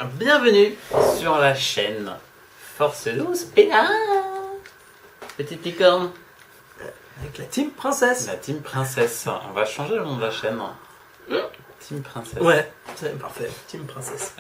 Bienvenue sur la chaîne Force 12 Pénal. Petite licorne. Avec la team princesse. La team princesse. On va changer le nom de la chaîne. Team princesse. Ouais, c'est parfait. Team princesse.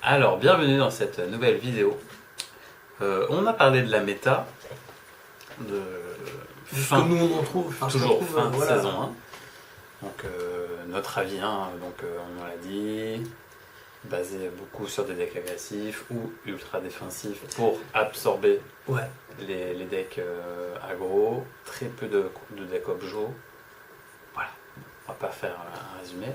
Alors, bienvenue dans cette nouvelle vidéo. On a parlé de la méta. De Ce que nous on en trouve. toujours fin de voilà. saison 1. Donc, notre avis, donc, on l'a dit. Basé beaucoup sur des decks agressifs ou ultra défensifs pour absorber les decks aggro, très peu de decks objo. Voilà, on va pas faire un résumé.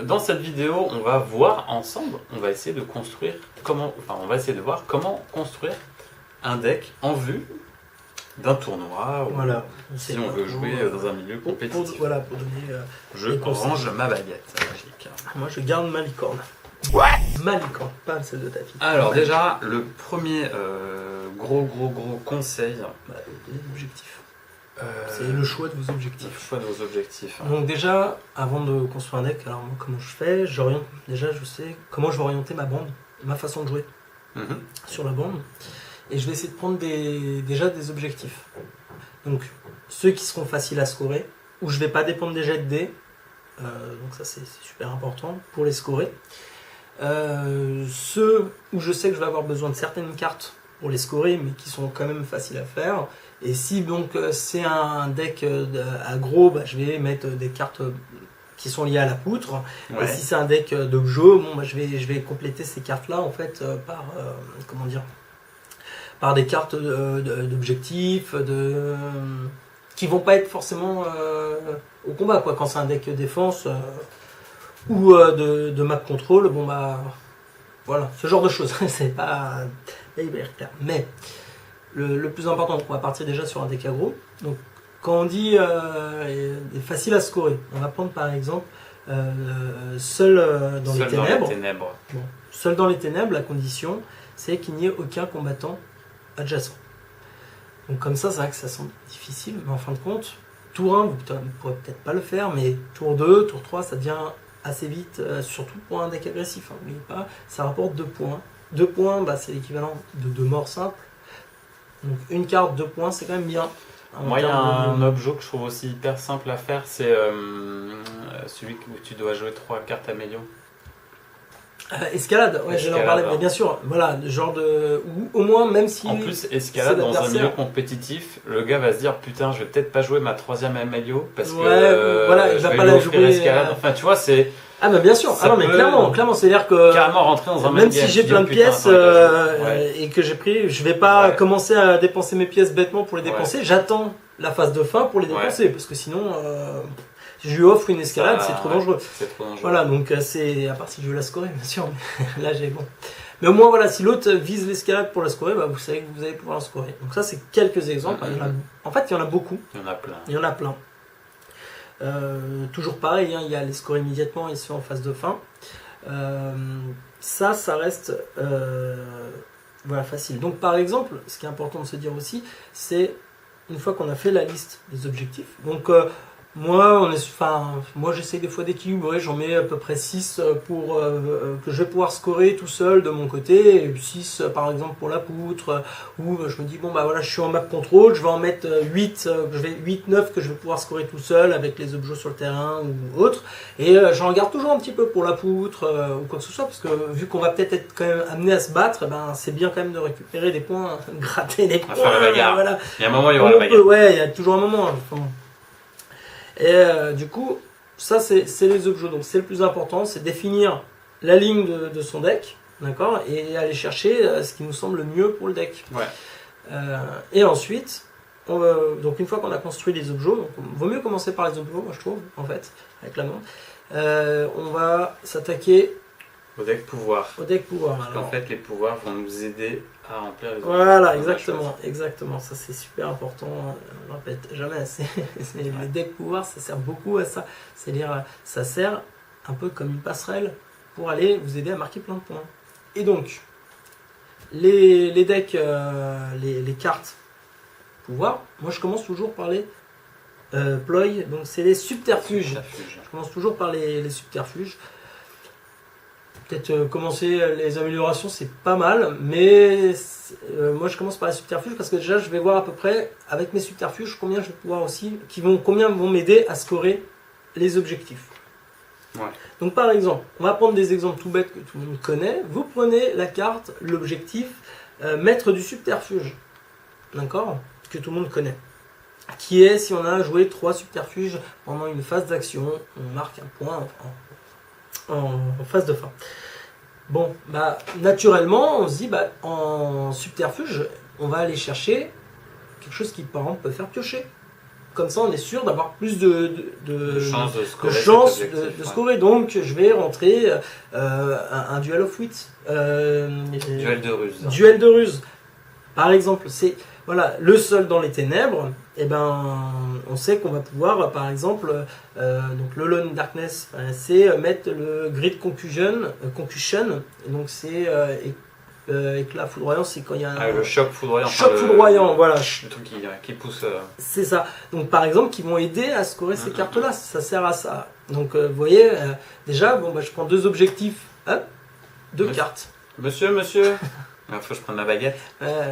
Dans cette vidéo, on va voir ensemble, on va essayer de construire on va essayer de voir comment construire un deck en vue d'un tournoi, Voilà. si on veut jouer dans un milieu compétitif. Pour donner. Je range ma baguette magique. Moi je garde ma licorne. Ma licorne, pas celle de ta fille. Alors déjà, le premier gros conseil, les objectifs. C'est le choix de vos objectifs. Le choix de vos objectifs. Donc déjà, avant de construire un deck, alors moi, comment je fais, déjà je sais comment je vais orienter ma bande, ma façon de jouer sur la bande. Et je vais essayer de prendre déjà des objectifs. Donc ceux qui seront faciles à scorer, où je ne vais pas dépendre des jets de dés. Donc ça c'est super important pour les scorer. Ceux où je sais que je vais avoir besoin de certaines cartes pour les scorer, mais qui sont quand même faciles à faire. Et si donc c'est un deck aggro, je vais mettre des cartes qui sont liées à la poutre. Ouais. Et si c'est un deck de jeu, je vais compléter ces cartes-là en fait par des cartes d'objectifs, qui vont pas être forcément au combat, quoi. Quand c'est un deck défense ou de map control, voilà, ce genre de choses. C'est pas hyper clair. Mais le plus important, on va partir déjà sur un deck aggro. Donc quand on dit facile à scorer, on va prendre par exemple Seul dans les ténèbres. Bon, Seul dans les ténèbres, la condition, c'est qu'il n'y ait aucun combattant adjacent. Donc comme ça, c'est vrai que ça semble difficile, mais en fin de compte, tour 1, vous ne pourrez peut-être pas le faire, mais tour 2, tour 3, ça devient assez vite, surtout pour un deck agressif. N'oubliez pas, ça rapporte 2 points. 2 points, c'est l'équivalent de 2 morts simples. Donc une carte, 2 points, c'est quand même bien. Moi, il y a un objet que je trouve aussi hyper simple à faire, c'est celui où tu dois jouer 3 cartes à mélion. Escalade, ouais, je vais en parler, mais bien sûr, voilà, genre de. Ou au moins, même si. En plus, escalade dans un milieu compétitif, le gars va se dire putain, je vais peut-être pas jouer ma 3ème Amélio parce que. Voilà, il va pas la jouer. Escalade. Enfin, tu vois, c'est. Ah, bah bien sûr, mais clairement, c'est-à-dire que. Carrément rentrer dans un même si j'ai plein de pièces et que j'ai pris, je vais pas commencer à dépenser mes pièces bêtement pour les dépenser, j'attends la phase de fin pour les dépenser, parce que sinon. Si je lui offre une escalade, c'est trop dangereux. Voilà, donc c'est à part si je veux la scorer, bien sûr. Mais là, j'ai bon. Mais au moins, voilà, si l'autre vise l'escalade pour la scorer, vous savez que vous allez pouvoir la scorer. Donc ça, c'est quelques exemples. En fait, il y en a beaucoup. Il y en a plein. Il y en a plein. Toujours pareil, il y a les scores immédiatement ici en phase de fin. Ça reste facile. Donc par exemple, ce qui est important de se dire aussi, c'est une fois qu'on a fait la liste des objectifs. Donc moi, j'essaie des fois d'équilibrer, j'en mets à peu près 6 pour que je vais pouvoir scorer tout seul de mon côté, et 6 par exemple pour la poutre, où je me dis je suis en map contrôle, je vais en mettre 8-9 que je vais pouvoir scorer tout seul avec les objets sur le terrain ou autre, et j'en garde toujours un petit peu pour la poutre ou quoi que ce soit, parce que vu qu'on va peut-être être quand même amené à se battre, c'est bien quand même de récupérer des points, gratter des points. Faire la bagarre. Voilà. Il y a un moment, il y aura la bagarre. Ouais, il y a toujours un moment. Et du coup, ça c'est les objets. Donc c'est le plus important, c'est définir la ligne de son deck, d'accord, et aller chercher ce qui nous semble le mieux pour le deck. Ouais. Et ensuite, donc une fois qu'on a construit les objets, donc vaut mieux commencer par les objets, moi je trouve, en fait, avec la main. On va s'attaquer au deck pouvoir. Parce qu'en fait, les pouvoirs vont nous aider à remplir les objets. Voilà, exactement. Ça, c'est super important. On ne répète jamais assez. Les decks pouvoir, ça sert beaucoup à ça. C'est-à-dire, ça sert un peu comme une passerelle pour aller vous aider à marquer plein de points. Et donc, les decks, les cartes pouvoir, moi je commence toujours par les ploy, donc c'est les subterfuges. Je commence toujours par les subterfuges. peut-être commencer les améliorations, c'est pas mal, mais moi je commence par les subterfuges parce que déjà je vais voir à peu près avec mes subterfuges combien je vais pouvoir aussi, combien vont m'aider à scorer les objectifs. Ouais. Donc par exemple, on va prendre des exemples tout bêtes que tout le monde connaît. Vous prenez la carte, l'objectif, maître du subterfuge, d'accord, que tout le monde connaît. Qui est, si on a joué 3 subterfuges pendant une phase d'action, on marque un point en phase de fin. Bon, bah naturellement, on se dit, bah, en subterfuge, on va aller chercher quelque chose qui, par exemple, peut faire piocher. Comme ça, on est sûr d'avoir plus de chance de scorer. Donc, je vais rentrer un duel of wit. Duel de ruse. Duel de ruse. Par exemple, c'est voilà, le seul dans les ténèbres. Et ben, on sait qu'on va pouvoir, par exemple, donc le Lone Darkness, c'est mettre le Grid Concussion. Donc, c'est éclat foudroyant, c'est quand il y a le choc foudroyant. Choc foudroyant, voilà. Le truc qui pousse. C'est ça. Donc par exemple, qui vont aider à scorer ces cartes-là. Ça sert à ça. Donc vous voyez, déjà, bon, bah, je prends 2 objectifs, hop, 2 cartes. Monsieur, il faut que je prenne ma baguette.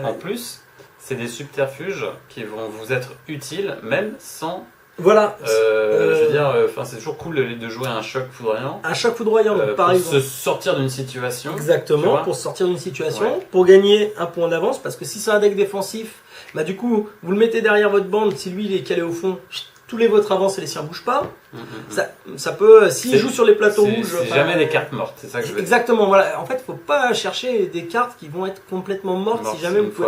En plus, c'est des subterfuges qui vont vous être utiles, même sans. Voilà. Je veux dire, c'est toujours cool de jouer un choc foudroyant. Un choc foudroyant, par pour exemple. se sortir d'une situation. Exactement, pour sortir d'une situation, pour gagner un point d'avance, parce que si c'est un deck défensif, bah du coup, vous le mettez derrière votre bande, si lui il est calé au fond, tous les vôtres avancent et les siens bougent pas. Ça peut, s'il joue sur les plateaux rouges. C'est jamais des cartes mortes, c'est ça que je veux dire. Exactement, voilà. En fait, il faut pas chercher des cartes qui vont être complètement mortes si jamais vous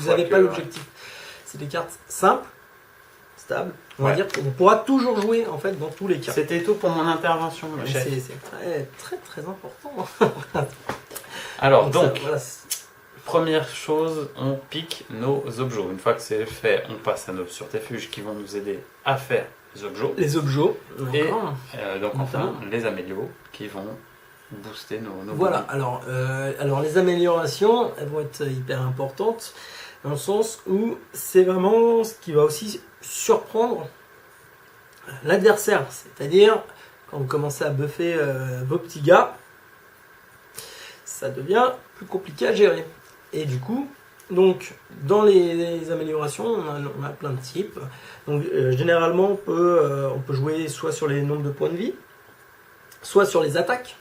n'avez pas l'objectif. C'est des cartes simples, stables. On va dire qu'on pourra toujours jouer en fait dans tous les cas. C'était tout pour mon intervention, chef. C'est très très très important. Alors donc, première chose, on pique nos objets. Une fois que c'est fait, on passe à nos subterfuges qui vont nous aider à faire les objets. Les objets. Et donc enfin les amélios qui vont booster nos voilà. Alors les améliorations, elles vont être hyper importantes dans le sens où c'est vraiment ce qui va aussi surprendre l'adversaire. C'est-à-dire quand vous commencez à buffer vos petits gars, ça devient plus compliqué à gérer. Et du coup, donc dans les améliorations, on a plein de types. Donc généralement, on peut jouer soit sur les nombres de points de vie, soit sur les attaques,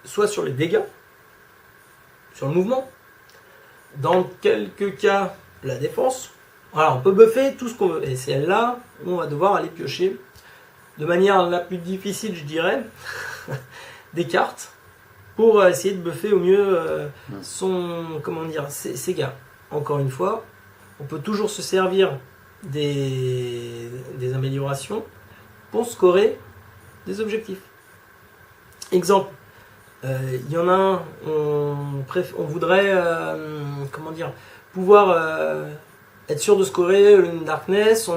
soit sur les dégâts, sur le mouvement. Dans quelques cas, la défense. Alors, on peut buffer tout ce qu'on veut. Et c'est là où on va devoir aller piocher de manière la plus difficile, je dirais, des cartes pour essayer de buffer au mieux ses gars. Encore une fois, on peut toujours se servir des améliorations pour scorer des objectifs. Exemple, il y en a un, on voudrait pouvoir être sûr de scorer une Darkness.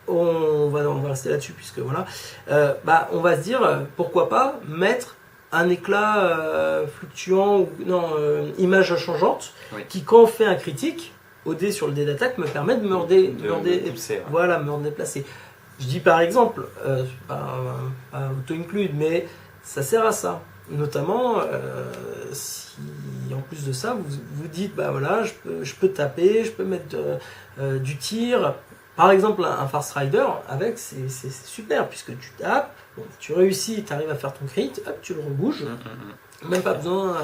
On va rester là-dessus puisque voilà. On va se dire pourquoi pas mettre un éclat fluctuant ou image changeante qui quand on fait un critique au dé sur le dé d'attaque me permet de me déplacer. Je dis par exemple, pas auto-include, mais ça sert à ça. Notamment si en plus de ça vous dites je peux taper, je peux mettre du tir. Par exemple un Farce Rider avec c'est super puisque tu tapes, tu réussis, tu arrives à faire ton crit, hop, tu le rebouges. Même pas besoin.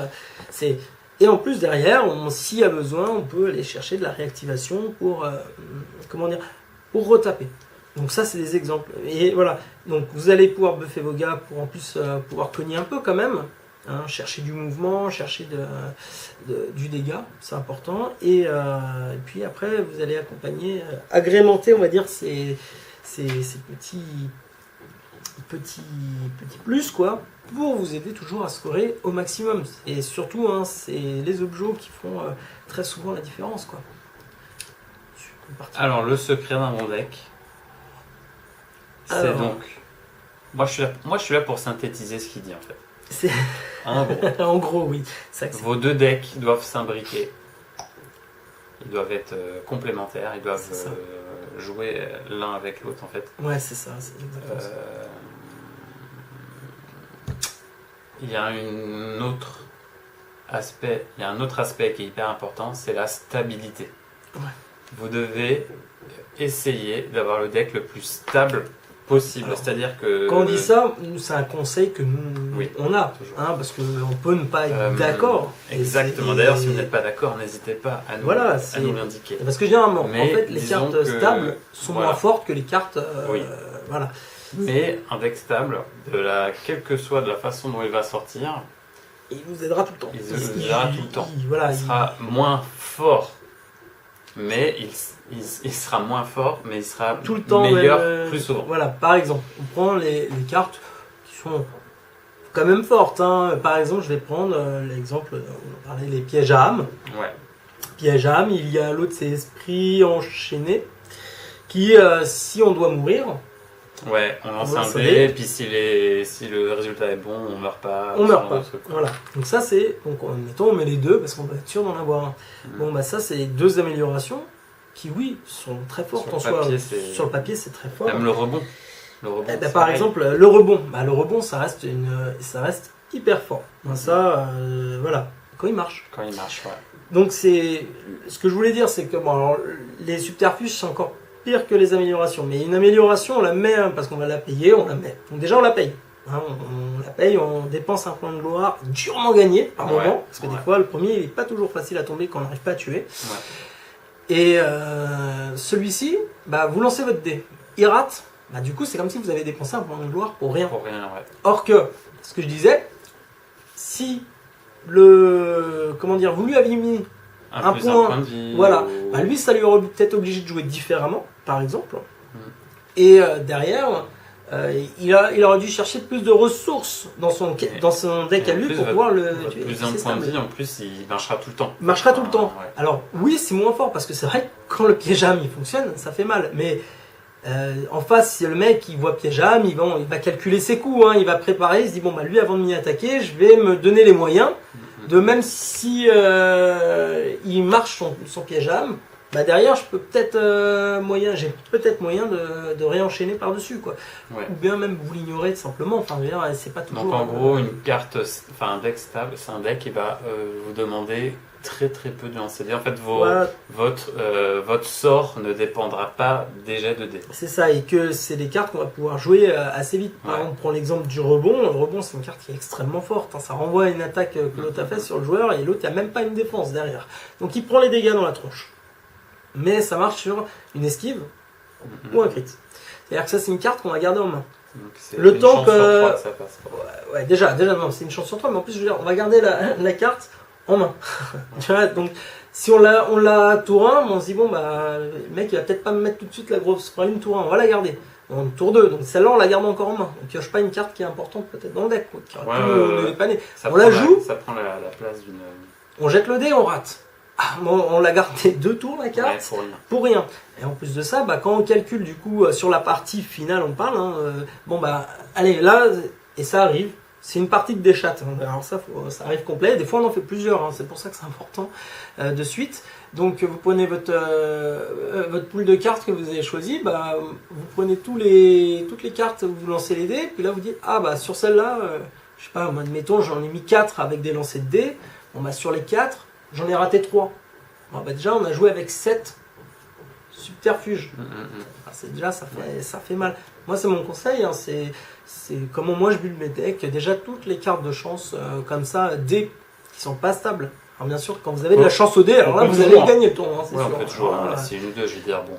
Et en plus derrière, s'il y a besoin, on peut aller chercher de la réactivation pour pour retaper. Donc ça c'est des exemples. Et voilà. Donc vous allez pouvoir buffer vos gars pour en plus pouvoir cogner un peu quand même. Chercher du mouvement, chercher du dégât, c'est important. Et puis après vous allez accompagner, agrémenter on va dire ces petits plus quoi, pour vous aider toujours à scorer au maximum. Et surtout c'est les objets qui font très souvent la différence quoi. Alors le secret d'un bon deck, c'est donc moi je suis là pour synthétiser ce qu'il dit en fait. En gros. En gros, oui. Vos 2 decks doivent s'imbriquer. Ils doivent être complémentaires. Ils doivent jouer l'un avec l'autre, en fait. Ouais, c'est ça. C'est exactement ça. il y a un autre aspect qui est hyper important, c'est la stabilité. Ouais. Vous devez essayer d'avoir le deck le plus stable possible. Alors, c'est-à-dire que quand on dit ça, c'est un conseil que nous Oui, on a, toujours. parce qu'on peut ne pas être d'accord. Exactement. Et D'ailleurs, si vous n'êtes pas d'accord, n'hésitez pas à nous, Voilà, à nous l'indiquer. parce que généralement, Mais en fait, les disons cartes que- stables sont voilà. moins fortes que les cartes. Oui. Voilà. Mais un deck stable, quelle que soit de la façon dont il va sortir, Et il vous aidera tout le temps. il vous aidera tout le temps. Voilà, il sera moins fort, mais il sera moins fort, mais il sera tout le temps meilleur même, plus souvent. Voilà, par exemple, on prend les cartes qui sont quand même fortes. Par exemple, je vais prendre l'exemple, on parlait des pièges à âme. Ouais. Piège à âme, il y a l'autre, c'est esprit enchaîné, qui, si on doit mourir, Ouais, on lance lance un un dé, dé. et puis si le résultat est bon, on meurt pas. on ce meurt genre pas. de truc, quoi. Voilà. Donc ça, c'est, donc mettons, on met les deux parce qu'on va être sûr d'en avoir un. Bon, bah ça, c'est deux améliorations qui, oui, sont très fortes Sur en le soi. papier, c'est- Sur le papier, c'est très fort. Même le rebond. Le rebond, Eh ben, c'est par pareil. exemple, le rebond. Le rebond, ça reste hyper fort. Ben, ça, voilà, quand il marche. Quand il marche, ouais. Donc c'est ce que je voulais dire, c'est que bon, alors, les subterfuges, c'est encore pire que les améliorations. Mais une amélioration, on la met parce qu'on va la payer, on la met. Donc déjà, on la paye. On la paye, on dépense un point de gloire durement gagné par Ouais, moment, parce que ouais. des fois, le premier, il n'est pas toujours facile à tomber quand on n'arrive pas à tuer. Ouais. Et celui-ci, vous lancez votre dé. Il rate, du coup, c'est comme si vous avez dépensé un point de gloire pour rien. Pour rien, ouais. Or que, ce que je disais, si vous lui aviez mis un Plus point, un point de vie. voilà, ou- lui, ça lui aurait peut-être obligé de jouer différemment, par exemple. Mm. Et derrière, il aurait dû chercher plus de ressources dans son deck Et à en lui plus, pour pouvoir le votre tuer. plus un C'est point de stable. vie, en plus, il marchera tout le temps. Il marchera tout le temps. Ouais. Alors oui, c'est moins fort parce que c'est vrai que quand le piège à âme il fonctionne, ça fait mal. Mais en face, si le mec il voit piège à âme, il va calculer ses coups, il va préparer, il se dit bon lui avant de m'y attaquer, je vais me donner les moyens de même si il marche son piège à âme, derrière je peux peut-être j'ai peut-être moyen de réenchaîner par dessus quoi. Ouais. Ou bien même vous l'ignorez simplement. Enfin, je veux dire, c'est pas toujours. Donc en gros, une carte, enfin un deck stable, c'est un deck qui va vous demander très très peu de lancer dés. En fait, Voilà. votre sort ne dépendra pas des jets de dés. C'est ça, et que c'est des cartes qu'on va pouvoir jouer assez vite. Par Ouais. exemple, on prend l'exemple du rebond. Le rebond, c'est une carte qui est extrêmement forte. Ça renvoie à une attaque que l'autre a fait sur le joueur, et l'autre n'a même pas une défense derrière. Donc il prend les dégâts dans la tronche. Mais ça marche sur une esquive ou un crit. C'est-à-dire que ça, c'est une carte qu'on va garder en main. Donc, c'est Le une temps chance que- sur 3 que ça passe. Ouais, déjà, non, c'est une chance sur 3, mais en plus, je veux dire, on va garder la carte en main. Tu vois, donc, si on l'a tour 1, on se dit, bon, le mec, il va peut-être pas me mettre tout de suite la grosse praline tour 1, on va la garder. Bon, tour 2, donc celle-là, on la garde encore en main. On pioche pas une carte qui est importante peut-être dans le deck, quoi, qui aurait pu nous dépanner. Ça On prend la joue. Ça prend la place d'une. On jette le dé, on rate. On l'a gardé 2 tours, la carte. Ouais, pour rien. Pour rien. Et en plus de ça, quand on calcule du coup sur la partie finale, on parle, allez, là, et ça arrive, c'est une partie de déchatte. Alors ça ça arrive complet, des fois on en fait plusieurs, c'est pour ça que c'est important de suite. Donc vous prenez votre pool de cartes que vous avez choisi, vous prenez toutes les cartes, vous lancez les dés, puis là vous dites, sur celle-là, je sais pas, moi admettons, j'en ai mis 4 avec des lancers de dés, sur les 4, j'en ai raté 3. Déjà, on a joué avec 7 subterfuges. Déjà, ça fait mal. Moi, c'est mon conseil. C'est comment moi je build mes decks. Déjà, toutes les cartes de chance comme ça, dés qui sont pas stables. Alors, bien sûr, quand vous avez de la chance au dé, alors là, vous allez gagner le tour. C'est Ouais, sûr. on peut toujours en Voilà. laisser une ou deux, je veux dire, bon.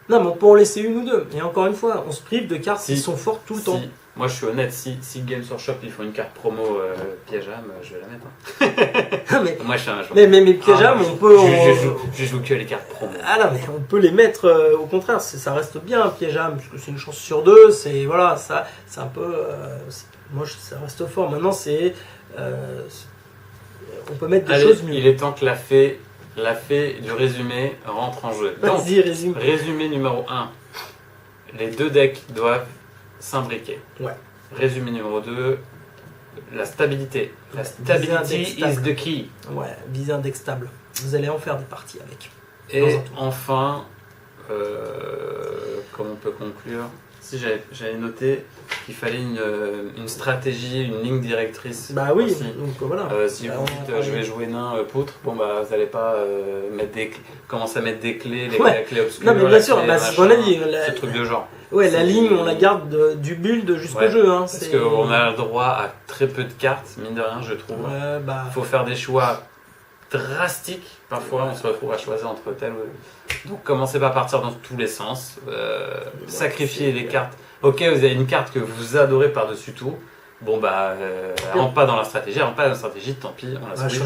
Non, mais on peut en laisser une ou deux. Et encore une fois, on se prive de cartes qui Si. sont fortes tout le temps. Moi, je suis honnête, si Games Workshop ils font une carte promo piège à âme, je vais la mettre. mais, Moi, je suis un joueur. mais pièges à âme, on peut. Je joue que les cartes promo. Ah non, mais on peut les mettre au contraire, ça reste bien un piège à âme, parce que c'est une chance sur 2, c'est voilà, ça, c'est un peu. Ça reste fort. Maintenant, on peut mettre des Allez, choses mieux. il est temps que la fée du résumé rentre en jeu. Donc, Vas-y, résume. résumé numéro 1. Les deux decks doivent s'imbriquer. Ouais. Résumé numéro 2. La stabilité. La Viser un stability deck is stable. the key. Ouais, viser un deck stable. Vous allez en faire des parties avec. Et Dans un tour. enfin, comme on peut conclure, Si j'avais noté qu'il fallait une stratégie, une ligne directrice. Bah oui, aussi. donc voilà. Si vous dites je vais jouer nain poutre, bon bah vous n'allez pas commencer à mettre des clés, les clés obscures. Non mais bien sûr, c'est ce qu'on a dit. Ce truc de genre. Ouais, la ligne, on la garde du build jusqu'au jeu. Hein, parce qu'on a le droit à très peu de cartes, mine de rien, je trouve. Il faut faire des choix drastiques. Parfois, on se retrouve à choisir entre tel ou... Donc, commencez pas à partir dans tous les sens. Sacrifiez les cartes. Ok, vous avez une carte que vous adorez par-dessus tout. Bon, bah, elle rentre pas dans la stratégie. Elle rentre pas dans la stratégie, tant pis.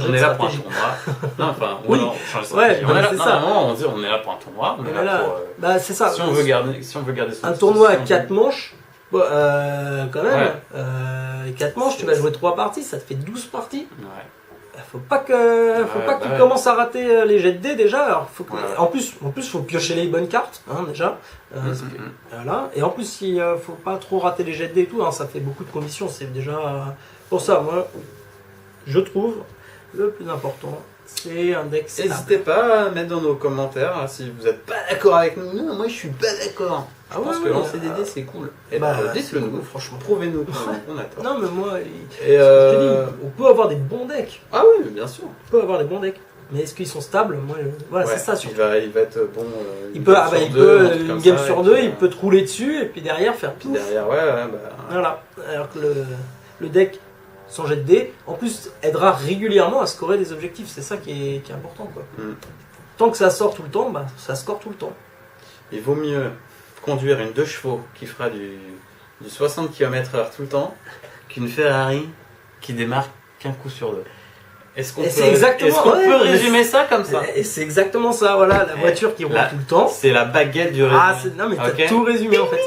On est là pour un tournoi. Non, enfin, on change de stratégie. On dit on est là pour un tournoi. On est là pour... c'est ça. Si on veut garder un tournoi à 4 manches, quand même, 4 manches, tu vas jouer 3 parties, ça te fait 12 parties. Ouais. Faut pas que tu commences à rater les jets de dés déjà. Alors, en plus, faut piocher les bonnes cartes, hein, déjà. Voilà. Et en plus, il faut pas trop rater les jets de dés et tout. Hein, ça fait beaucoup de commissions. C'est déjà pour ça. Moi, je trouve le plus important, c'est un deck. N'hésitez pas à mettre dans nos commentaires si vous n'êtes pas d'accord avec nous. Non, moi, je suis pas d'accord. Je pense que lancer des dés c'est cool. Et dites-le nous, franchement. Prouvez-nous qu'on a tort. Non, mais moi, je te dis, on peut avoir des bons decks. Ah oui, bien sûr. On peut avoir des bons decks. Mais est-ce qu'ils sont stables? Moi, voilà, c'est ça. Il va être bon. Il peut une game sur deux, il peut te rouler dessus et puis derrière faire pouf. Voilà. Alors que le deck sans jet de dés, en plus, aidera régulièrement à scorer des objectifs. C'est ça qui est important, quoi. Tant que ça sort tout le temps, ça score tout le temps. Il vaut mieux conduire une 2 chevaux qui fera du 60 km/h tout le temps qu'une Ferrari qui démarre qu'un coup sur deux. Est-ce qu'on peut résumer ça comme ça? Et c'est exactement ça, voilà, la voiture qui roule tout le temps. C'est la baguette du résumé. Non mais t'as tout résumé en fait.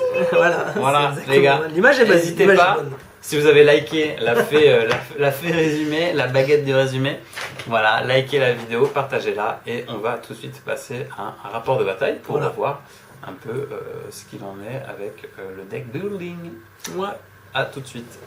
Voilà les gars, l'image est basique. N'hésitez pas, si vous avez liké la fait résumé, la baguette du résumé, voilà, likez la vidéo, partagez-la et on va tout de suite passer à un rapport de bataille pour voir un peu ce qu'il en est avec le deck building. Ouais. À tout de suite.